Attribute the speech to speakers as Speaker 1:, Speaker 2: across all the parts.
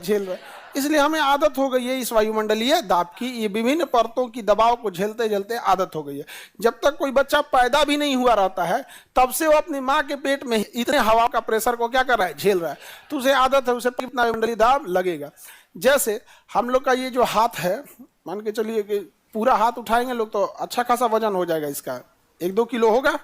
Speaker 1: झेल रहे हैं। इसलिए हमें आदत हो गई है इस वायुमंडलीय दाब की, ये विभिन्न परतों की दबाव को झेलते झेलते आदत हो गई है। जब तक कोई बच्चा पैदा भी नहीं हुआ रहता है तब से वो अपनी माँ के पेट में इतने हवा का प्रेशर को क्या कर रहा है, झेल रहा है। तो उसे आदत है, उसे कितना वायुमंडलीय दाब लगेगा। जैसे हम लोग का ये जो हाथ है, मान के चलिए कि पूरा हाथ उठाएंगे लोग तो अच्छा खासा वजन हो जाएगा इसका, 1-2 किलो होगा।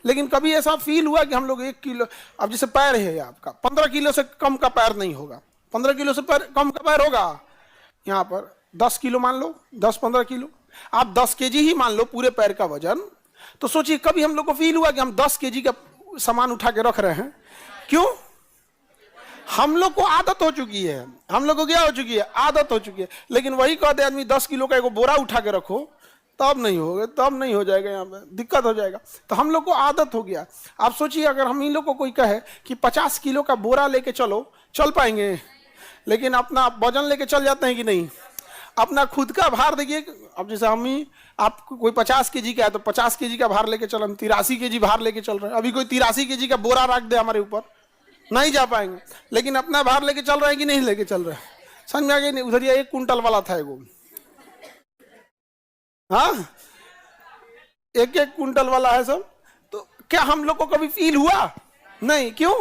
Speaker 1: लेकिन कभी ऐसा फील हुआ कि हम लोग 1 किलो, अब जैसे पैर है आपका, 15 किलो से कम का पैर नहीं होगा, 15 किलो से कम का पैर होगा। यहाँ पर 10 किलो मान लो, 10-15 किलो, आप 10 केजी ही मान लो पूरे पैर का वजन। तो सोचिए कभी हम लोग को फील हुआ कि हम 10 केजी का सामान उठा के रख रहे हैं? क्यों? हम लोग को आदत हो चुकी है, हम लोग को क्या हो चुकी है, आदत हो चुकी है। लेकिन वही कहते आदमी 10 किलो का एक बोरा उठा के रखो, तब नहीं होगा, तब नहीं हो जाएगा, यहाँ पे दिक्कत हो जाएगा। तो हम लोग को आदत हो गया। आप सोचिए अगर हम इन लोग को कोई कहे कि 50 किलो का बोरा लेके चलो, चल पाएंगे? लेकिन अपना वजन लेके चल जाते हैं कि नहीं? अपना खुद का भार देखिए, अब जैसे हम ही, आप कोई 50 केजी का है तो 50 केजी का भार लेके चल, हम 83 केजी भार लेके चल रहे हैं। अभी कोई 83 केजी का बोरा रख दे हमारे ऊपर, नहीं जा पाएंगे। लेकिन अपना भार लेके चल रहे हैं कि नहीं लेके चल रहे हैं? समझ में आ गई? नहीं, उधर ये 1 कुंटल वाला था एगो, हाँ 1-1 कुंटल वाला है सब। तो क्या हम लोग को कभी फील हुआ? नहीं। क्यों?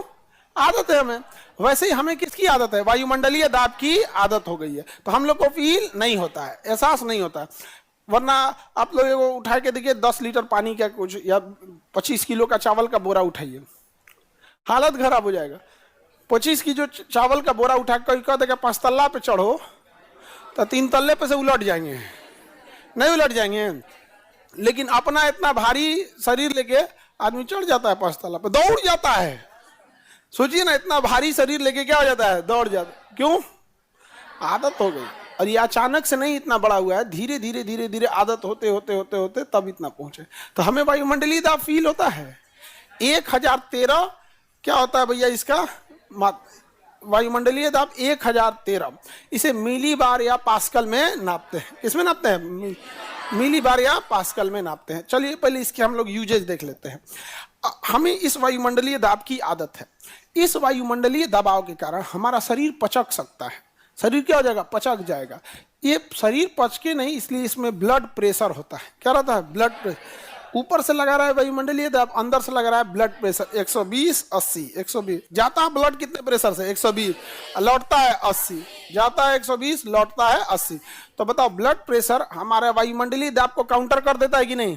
Speaker 1: आदत है हमें। वैसे ही हमें किसकी आदत है? वायुमंडलीय दाब की आदत हो गई है। तो हम लोग को फील नहीं होता है, एहसास नहीं होता है। वरना आप लोग को उठा के देखिए 10 लीटर पानी का कुछ या 25 किलो का चावल का बोरा उठाइए, हालत खराब हो जाएगा। 25 की जो चावल का बोरा उठा कर कह देगा 5 तल्ला पे चढ़ो तो 3 तल्ले पे से उलट जाएंगे, नहीं उलट जाएंगे। लेकिन अपना इतना भारी शरीर लेके आदमी चढ़ जाता है 5 तल्ला पे, दौड़ जाता है। सोचिए ना, इतना भारी शरीर लेके क्या हो जाता है, दौड़ जाता है। क्यों? आदत हो गई। और ये अचानक से नहीं इतना बड़ा हुआ है, धीरे धीरे धीरे धीरे आदत होते होते होते होते तब इतना पहुंचे। तो हमें वायुमंडलीय दाब फील होता है। 1013 क्या होता है भैया इसका? वायुमंडलीय दाब 1013, इसे मिली बार या पास्कल में नापते हैं। किसमें नापते हैं? मिली बार या पास्कल में नापते हैं। चलिए पहले इसके हम लोग यूजेज देख लेते हैं। हमें इस वायुमंडलीय दाब की आदत है। इस वायुमंडलीय दबाव के कारण हमारा शरीर पचक सकता है। शरीर क्या हो जाएगा? पचक जाएगा। ये शरीर पचके नहीं, इसलिए इसमें ब्लड प्रेशर होता है। क्या रहता है? Blood pressure. ऊपर से लगा रहा है वायुमंडलीय दाब, अंदर से लगा रहा है ब्लड प्रेशर 120-80, 120 जाता है ब्लड कितने प्रेशर से? 120, लौटता है 80, जाता है 120, लौटता है 80। तो बताओ ब्लड प्रेशर हमारे वायुमंडलीय दाब को काउंटर कर देता है कि नहीं?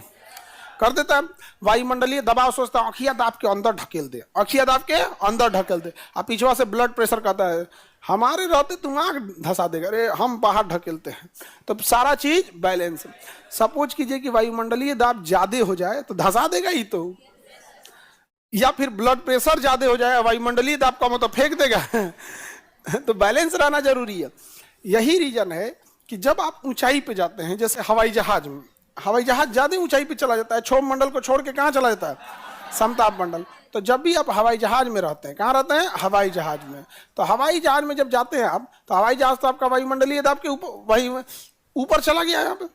Speaker 1: कर देता है। वायुमंडलीय दबाव सोचता है अखिया दाब के अंदर ढकेल दे, अखिया दाब के अंदर ढकेल दे। अब पीछवा से ब्लड प्रेशर कहता है हमारे रहते दिमाग धंसा देगा, अरे हम बाहर ढकेलते हैं। तो सारा चीज बैलेंस है। सपोज कीजिए कि वायुमंडलीय दाब ज्यादा हो जाए तो धंसा देगा ही तो, या फिर ब्लड प्रेशर ज्यादा हो जाए, वायुमंडलीय दाब कम हो तो फेंक देगा। तो बैलेंस रहना जरूरी है। यही रीजन है कि जब आप ऊंचाई पे जाते हैं, जैसे हवाई जहाज में, हवाई जहाज ज्यादा ऊंचाई पे चला जाता है, क्षोभ मंडल को छोड़ के कहाँ चला जाता है? समताप मंडल। तो जब भी आप हवाई जहाज में रहते हैं, कहाँ रहते हैं? हवाई जहाज में। तो हवाई जहाज में जब जाते हैं आप, तो हवाई जहाज तो आपका वायुमंडलीय दाब के ऊपर, वही ऊपर चला गया यहाँ पे,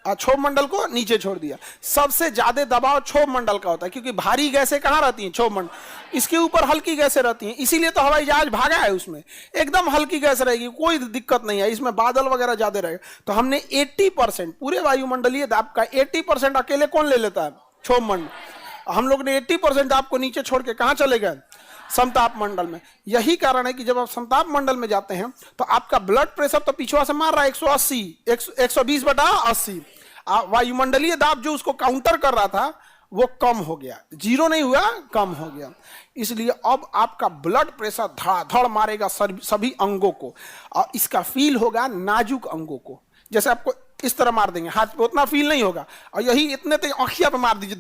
Speaker 1: क्षोभ मंडल को नीचे छोड़ दिया। सबसे ज्यादा दबाव क्षोभ मंडल का होता है, क्योंकि भारी गैसें कहाँ रहती हैं? क्षोभ मंडल। इसके ऊपर हल्की गैसें रहती हैं, इसीलिए तो हवाई जहाज भागा है। उसमें एकदम हल्की गैस रहेगी, कोई दिक्कत नहीं है। इसमें बादल वगैरह ज्यादा रहेगा। तो हमने 80% पूरे वायुमंडलीय दाब का 80% अकेले कौन ले लेता है? क्षोभ मंडल। हम लोग ने 80% दाब को नीचे छोड़ के कहाँ चले गए? समताप मंडल में। यही कारण है कि जब आप समताप मंडल में जाते हैं तो आपका ब्लड प्रेशर तो पिछवा से मार रहा है 180, 120/80। वायुमंडलीय दाब जो उसको काउंटर कर रहा था वो कम हो गया, जीरो नहीं हुआ, कम हो गया। इसलिए अब आपका ब्लड प्रेशर धड़ाधड़ मारेगा सभी अंगों को, और इसका फील होगा नाजुक अंगों को। जैसे आपको इस तरह मार देंगे हाथ पे, उतना फील नहीं होगा। और यही इतने तेज आँखिया पे मार दीजिए,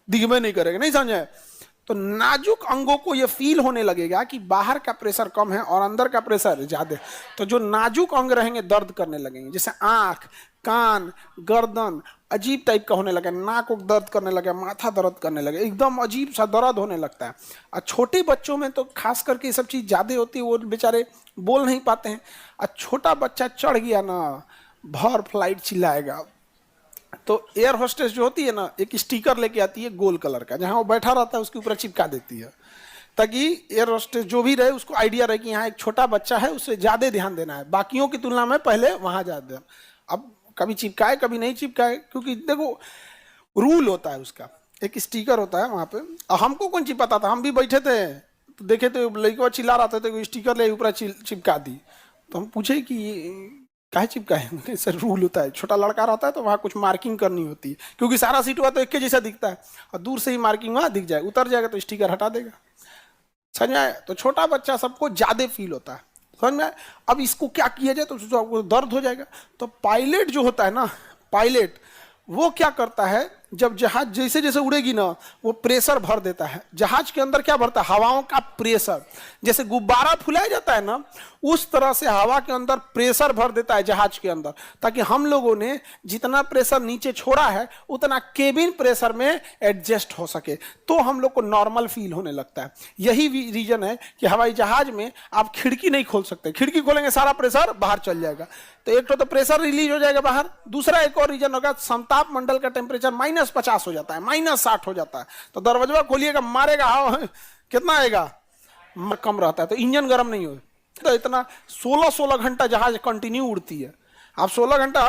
Speaker 1: दिखबे नहीं करेगा, नहीं समझे? तो नाजुक अंगों को यह फील होने लगेगा कि बाहर का प्रेशर कम है और अंदर का प्रेशर ज्यादा। तो जो नाजुक अंग रहेंगे दर्द करने लगेंगे, जैसे आंख, कान, गर्दन अजीब टाइप का होने लगे, नाक को दर्द करने लगे, माथा दर्द करने लगे, एकदम अजीब सा दर्द होने लगता है। और छोटे बच्चों में तो खास करके ये सब चीज ज्यादा होती है, वो बेचारे बोल नहीं पाते हैं। और छोटा बच्चा चढ़ गया ना, भर फ्लाइट चिल्लाएगा। तो एयर होस्टेस जो होती है ना, एक स्टिकर लेके आती है गोल कलर का, जहां वो बैठा रहता है उसके ऊपर चिपका देती है ताकि एयर होस्टेस जो भी रहे उसको आइडिया रहे कि यहाँ एक छोटा बच्चा है, उससे ज्यादा ध्यान देना है, बाकियों की तुलना में पहले वहां ज्यादा। अब कभी चिपकाए कभी नहीं चिपकाए, क्योंकि देखो रूल होता है उसका, एक स्टिकर होता है वहां पे। और हमको कौन चिपकाता था, हम भी बैठे थे तो देखे तो लड़का चिल्ला रहा था तो स्टिकर ले ऊपर चिपका दी। तो हम पूछे कि काहे चिपकाए, सर रूल होता है, छोटा लड़का रहता है तो वहाँ कुछ मार्किंग करनी होती है, क्योंकि सारा सीट हुआ तो एक के जैसा दिखता है, और दूर से ही मार्किंग वहाँ दिख जाए, उतर जाएगा तो स्टिकर हटा देगा। समझ में आया? तो छोटा बच्चा सबको ज्यादा फील होता है, समझ में आया? अब इसको क्या किया जाए तो आपको दर्द हो जाएगा। तो पायलट जो होता है ना, पायलट वो क्या करता है, जब जहाज जैसे जैसे उड़ेगी ना वो प्रेशर भर देता है जहाज के अंदर। क्या भरता है? हवाओं का प्रेशर। जैसे गुब्बारा फुलाया जाता है ना, उस तरह से हवा के अंदर प्रेशर भर देता है जहाज के अंदर, ताकि हम लोगों ने जितना प्रेशर नीचे छोड़ा है उतना केबिन प्रेशर में एडजस्ट हो सके, तो हम लोग को नॉर्मल फील होने लगता है। यही रीजन है कि हवाई जहाज में आप खिड़की नहीं खोल सकते, खिड़की खोलेंगे सारा प्रेशर बाहर चल जाएगा, तो एक तो प्रेशर रिलीज हो जाएगा बाहर। दूसरा एक और रीजन होगा, समताप मंडल का टेम्परेचर -50 हो जाता है, -60 हो जाता है, तो दरवाजा खोलिएगा मारेगा हवा, कितना आएगा, कम रहता है, तो इंजन गर्म नहीं हो। तो इतना 16 घंटा जहाज कंटिन्यू उड़ती है। आप 16 घंटा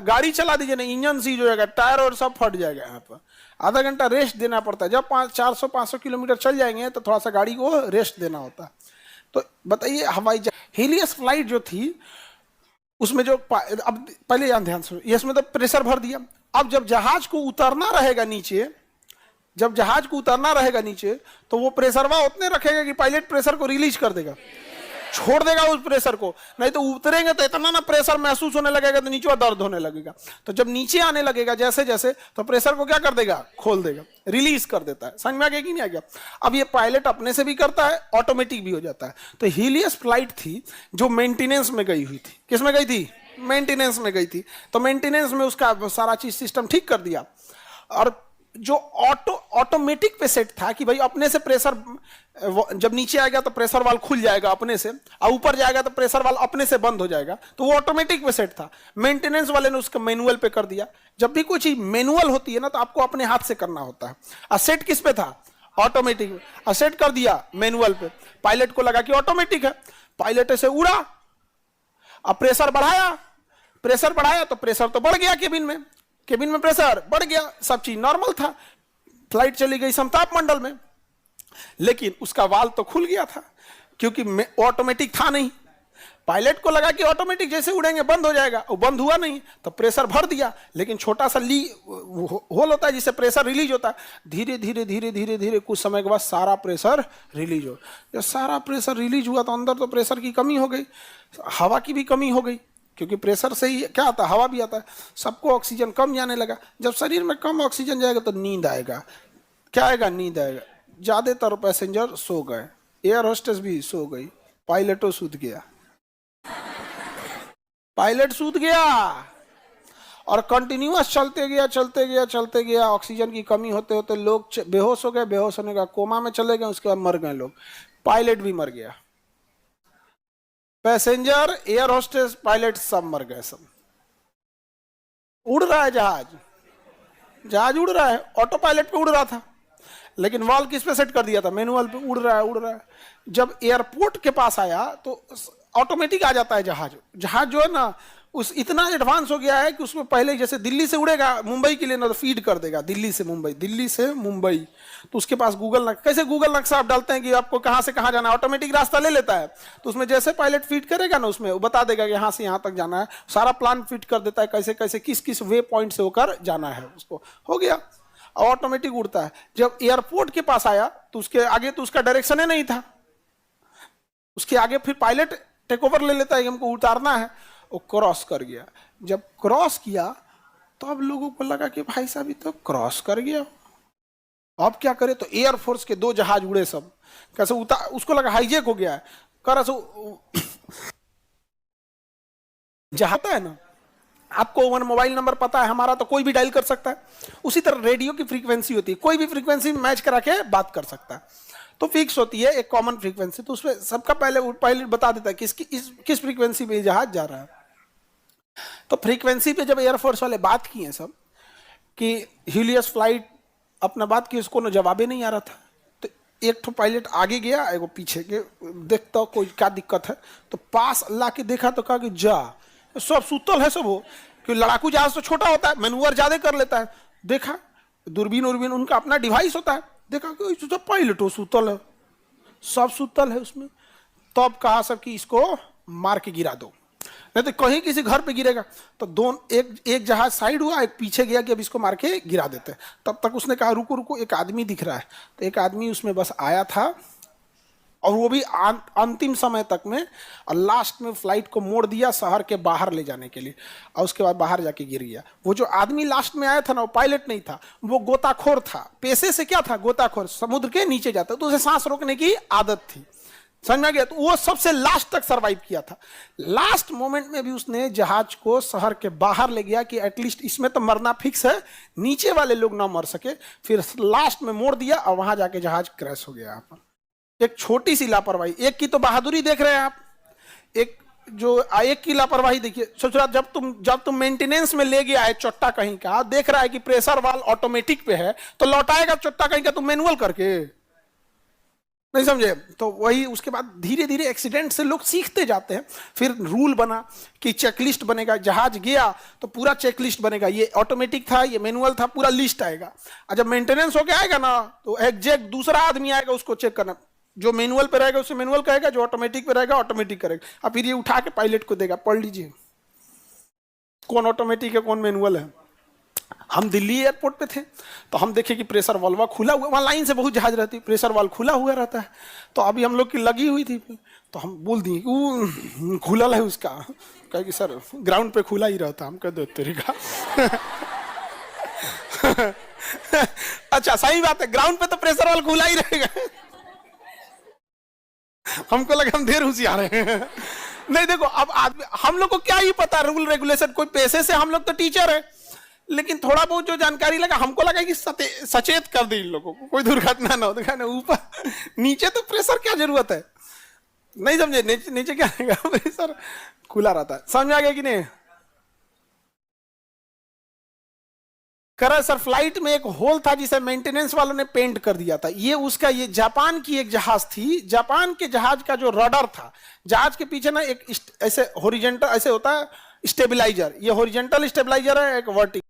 Speaker 1: गाड़ी चला दीजिए ना, इंजन सीज हो जाएगा, टायर और सब फट जाएगा। यहाँ पर आधा घंटा रेस्ट देना पड़ता है। जब 400-500 किलोमीटर चल जाएंगे तो थोड़ा सा गाड़ी को रेस्ट देना होता है। तो बताइए हवाई हीलियस फ्लाइट जो थी उसमें जो अब पहले ध्यान सुनो, इसमें तो प्रेशर भर दिया। अब जब जहाज को उतरना रहेगा नीचे, जब जहाज को उतरना रहेगा नीचे, तो वो प्रेशर वहां उतने रखेगा कि पायलट प्रेशर को रिलीज कर देगा, छोड़ देगा उस प्रेशर को। नहीं तो उतरेंगे तो इतना ना प्रेशर महसूस होने लगेगा तो नीचे दर्द होने लगेगा। तो जब नीचे आने लगेगा जैसे जैसे, तो प्रेशर को क्या कर देगा, खोल देगा, रिलीज कर देता है। समझ में आ गया कि नहीं आ गया? अब ये पायलट अपने से भी करता है, ऑटोमेटिक भी हो जाता है। तो हीलियस फ्लाइट थी जो मेंटेनेंस में गई हुई थी। किस में गई थी? मेंटेनेंस में गई थी। तो मेंटेनेंस में उसका सारा चीज सिस्टम ठीक कर दिया। और जो ऑटोमेटिक पे सेट था कि भाई अपने से प्रेशर जब नीचे आएगा तो प्रेशर वाल खुल जाएगा अपने से, और ऊपर जाएगा तो प्रेशर वाल अपने से बंद हो जाएगा, तो वो ऑटोमेटिक पे सेट था। मेंटेनेंस वाले ने उसका मैनुअल पे कर दिया। जब भी कोई चीज मैनुअल होती है ना तो आपको अपने हाथ से करना होता है, और सेट किस पे था? ऑटोमेटिक। और सेट कर दिया मैनुअल पे, पायलट को लगा कि ऑटोमेटिक है, पायलट ऐसे उड़ा, अब प्रेशर बढ़ाया तो प्रेशर तो बढ़ गया, केबिन में प्रेशर बढ़ गया, सब चीज नॉर्मल था, फ्लाइट चली गई समताप मंडल में। लेकिन उसका वाल तो खुल गया था, क्योंकि ऑटोमेटिक था नहीं। पायलट को लगा कि ऑटोमेटिक जैसे उड़ेंगे बंद हो जाएगा, वो बंद हुआ नहीं, तो प्रेशर भर दिया। लेकिन छोटा सा होल होता है जिससे प्रेशर रिलीज होता है। धीरे धीरे धीरे धीरे धीरे कुछ समय के बाद सारा प्रेशर रिलीज हो। जब सारा प्रेशर रिलीज हुआ तो अंदर तो प्रेशर की कमी हो गई, हवा की भी कमी हो गई, क्योंकि प्रेशर से ही क्या आता है, हवा भी आता है। सबको ऑक्सीजन कम जाने लगा। जब शरीर में कम ऑक्सीजन जाएगा तो नींद आएगा। क्या आएगा? नींद आएगा। ज्यादातर पैसेंजर सो गए, एयर होस्टेस भी सो गई, पायलटो सूत गया। पायलट सूत गया और कंटिन्यूअस चलते गया। ऑक्सीजन की कमी होते होते लोग बेहोश हो गए, बेहोश होने का कोमा में चले गए, उसके बाद मर गए लोग। पायलट भी मर गया, पैसेंजर, एयर होस्टेस, पायलट सब मर गए। सब उड़ रहा है जहाज उड़ रहा है, ऑटो पायलट पे उड़ रहा था, लेकिन वॉल किस पे सेट कर दिया था? मैनुअल पे। उड़ रहा है। जब एयरपोर्ट के पास आया तो ऑटोमेटिक आ जाता है जहाज जो है ना, उस इतना एडवांस हो गया है कि उसमें पहले जैसे दिल्ली से उड़ेगा मुंबई के लिए ना, तो फीड कर देगा दिल्ली से मुंबई। तो उसके पास कैसे गूगल नक्शा आप डालते हैं कि आपको कहां से कहां जाना है, ऑटोमेटिक रास्ता ले लेता है। तो उसमें जैसे पायलट फीड करेगा ना, उसमें वो बता देगा कि यहाँ से यहाँ तक जाना है, सारा प्लान फिट कर देता है, कैसे कैसे किस किस वे पॉइंट से होकर जाना है, उसको हो गया, ऑटोमेटिक उड़ता है। जब एयरपोर्ट के पास आया तो उसके आगे तो उसका डायरेक्शन ही नहीं था, उसके आगे फिर पायलट टेक ओवर ले लेता है कि हमको उतारना है। वो क्रॉस कर गया। जब क्रॉस किया तो अब लोगों को लगा कि भाई साहब ये तो क्रॉस कर गया, अब क्या करे? तो एयरफोर्स के 2 जहाज उड़े सब, कैसे उसको लगा हाईजेक हो गया है, जहाज है ना, आपको वन मोबाइल नंबर पता है हमारा, तो कोई भी डायल कर सकता है। उसी तरह रेडियो की फ्रीक्वेंसी होती है, कोई भी फ्रीक्वेंसी मैच करा के बात कर सकता है, तो फिक्स होती है एक कॉमन फ्रीक्वेंसी। तो उसमें सबका पहले बता देता है किस फ्रीक्वेंसी पे जहाज जा रहा है। तो फ्रीक्वेंसी पे जब एयरफोर्स वाले बात किए सब कि हीलियस फ्लाइट अपना बात की, उसको जवाब ही नहीं आ रहा था। तो एक तो पायलट आगे गया, एगो पीछे के, देखता कोई क्या दिक्कत है, तो पास ला के देखा तो कहा कि जा सब सुतल है सब, हो कि लड़ाकू जहाज तो छोटा होता है, मैनुअर ज्यादा कर लेता है, देखा दूरबीन उर्बीन उनका अपना डिवाइस होता है, देखा कि तो पायलट हो सुतल है, सब सुतल है उसमें। तब कहा सब कि इसको मार के गिरा दो, नहीं तो कहीं किसी घर पे गिरेगा। तो दोनों एक जहाज साइड हुआ, एक पीछे गया कि अब इसको मार के गिरा देते हैं। तब तक उसने कहा रुको रुको, एक आदमी दिख रहा है। तो एक आदमी उसमें बस आया था, और वो भी अंतिम समय तक में, और लास्ट में फ्लाइट को मोड़ दिया शहर के बाहर ले जाने के लिए, और उसके बाद बाहर जाके गिर गया। वो जो आदमी लास्ट में आया था ना, वो पायलट नहीं था, वो गोताखोर था। पेशे से क्या था? गोताखोर, समुद्र के नीचे जाता, तो उसे सांस रोकने की आदत थी, समझ में आ गया। तो वो सबसे लास्ट तक सरवाइव किया था। लास्ट मोमेंट में भी उसने जहाज को शहर के बाहर ले गया कि एटलीस्ट इसमें तो मरना फिक्स है, नीचे वाले लोग ना मर सके। फिर लास्ट में मोड़ दिया, और वहां जाके जहाज क्रैश हो गया। एक छोटी सी लापरवाही, एक की तो बहादुरी देख रहे हैं आप, एक की लापरवाही देखिए। सोच रहा जब तुम मेंटेनेंस में ले गया है चोट्टा कहीं का, देख रहा है कि प्रेशर वाल ऑटोमेटिक पे है, तो लौटाएगा चोट्टा कहीं का तुम मैनुअल करके? नहीं समझे? तो वही उसके बाद धीरे धीरे एक्सीडेंट से लोग सीखते जाते हैं। फिर रूल बना कि चेकलिस्ट बनेगा, जहाज गया तो पूरा चेकलिस्ट बनेगा, ये ऑटोमेटिक था, ये मैनुअल था, पूरा लिस्ट आएगा। और जब मेंटेनेंस होके आएगा ना, तो एग्जैक्ट दूसरा आदमी आएगा उसको चेक करना, जो मैनुअल पे रहेगा उसे मैनुअल कहेगा, जो ऑटोमेटिक पे रहेगा ऑटोमेटिक करेगा, और फिर ये उठा के पायलट को देगा, पढ़ लीजिए कौन ऑटोमेटिक है कौन मैनुअल है। हम दिल्ली एयरपोर्ट पे थे, तो हम देखे कि प्रेशर वाल्व खुला हुआ, वहाँ लाइन से बहुत जहाज रहती है, प्रेशर वाल्व खुला हुआ रहता है। तो अभी हम लोग की लगी हुई थी, तो हम बोल दिए वो खुला है उसका, कहे कि सर ग्राउंड पे खुला ही रहता। हम कह दो तेरे का अच्छा सही बात है, ग्राउंड पे तो प्रेशर वाल्व खुला ही रहेगा। हमको लगा हम ढेर होशियार हैं। नहीं देखो, अब आदमी, हम लोग को क्या ही पता रूल रेगुलेशन, कोई पैसे से, हम लोग तो टीचर है, लेकिन थोड़ा बहुत जो जानकारी लगा, हमको लगा कि सचेत कर दी इन लोगों को, कोई दुर्घटना ना हो। ऊपर नीचे तो प्रेशर क्या जरूरत है, नहीं समझे? नीचे क्या रहेगा, प्रेशर खुला रहता है। समझ में आ गया कि नहीं? करा सर, फ्लाइट में एक होल था जिसे मेंटेनेंस वालों ने पेंट कर दिया था। ये जापान की एक जहाज थी। जापान के जहाज का जो रडर था, जहाज के पीछे ना एक ऐसे हॉरिजॉन्टल ऐसे होता है स्टेबलाइजर, ये हॉरिजॉन्टल स्टेबलाइजर है, एक वर्टिकल।